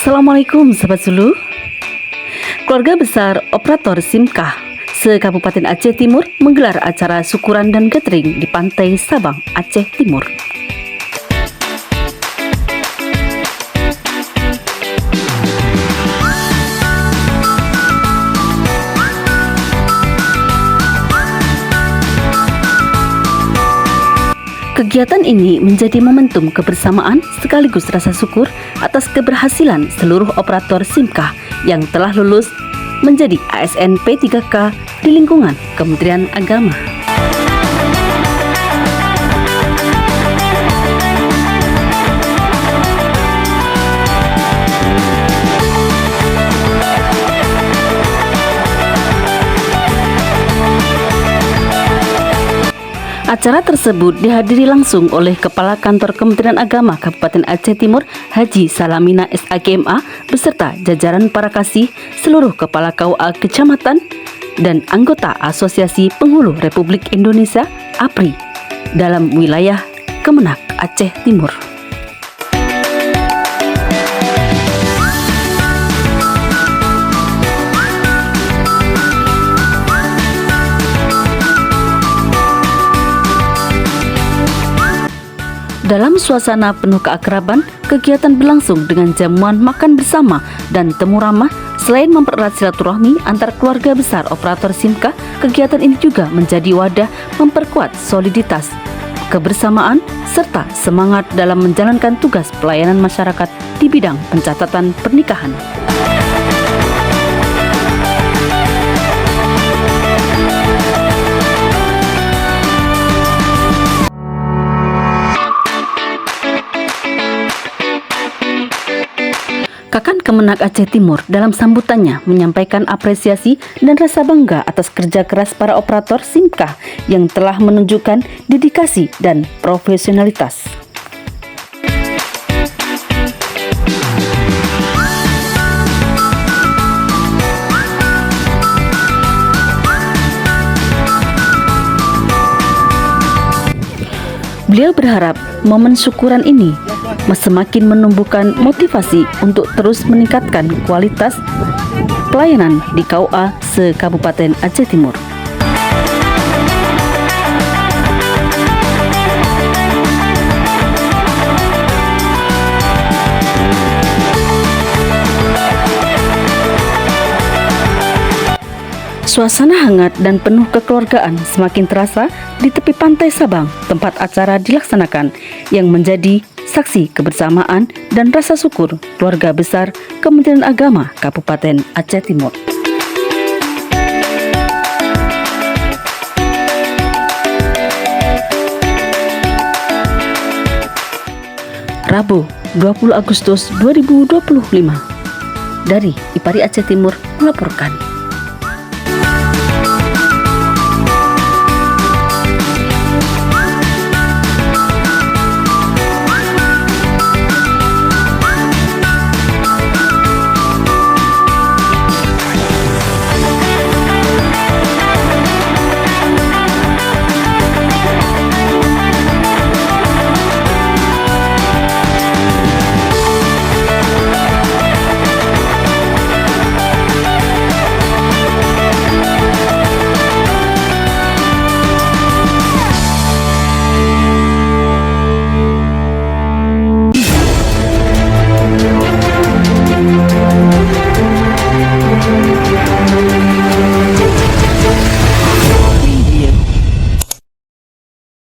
Assalamualaikum Sahabat Zulu. Keluarga besar operator SIMKah se-Kabupaten Aceh Timur menggelar acara syukuran dan gathering di Pantai Sabang, Aceh Timur. Kegiatan ini menjadi momentum kebersamaan sekaligus rasa syukur atas keberhasilan seluruh operator SIMKah yang telah lulus menjadi ASN P3K di lingkungan Kementerian Agama. Acara tersebut dihadiri langsung oleh Kepala Kantor Kementerian Agama Kabupaten Aceh Timur Haji Salamina SAKMA beserta jajaran para kasih, seluruh Kepala KUA Kecamatan, dan anggota Asosiasi Penghulu Republik Indonesia APRI dalam wilayah Kemenak Aceh Timur. Dalam suasana penuh keakraban, kegiatan berlangsung dengan jamuan makan bersama dan temu ramah. Selain mempererat silaturahmi antar keluarga besar operator SIMKah, kegiatan ini juga menjadi wadah memperkuat soliditas, kebersamaan, serta semangat dalam menjalankan tugas pelayanan masyarakat di bidang pencatatan pernikahan. Kakan Kemenak Aceh Timur dalam sambutannya menyampaikan apresiasi dan rasa bangga atas kerja keras para operator SIMKah yang telah menunjukkan dedikasi dan profesionalitas. Beliau berharap momen syukuran ini semakin menumbuhkan motivasi untuk terus meningkatkan kualitas pelayanan di KUA se-Kabupaten Aceh Timur. Suasana hangat dan penuh kekeluargaan semakin terasa di tepi Pantai Sabang, tempat acara dilaksanakan, yang menjadi saksi kebersamaan dan rasa syukur keluarga besar Kementerian Agama Kabupaten Aceh Timur. Rabu, 20 Agustus 2025. Dari IPARI Aceh Timur melaporkan.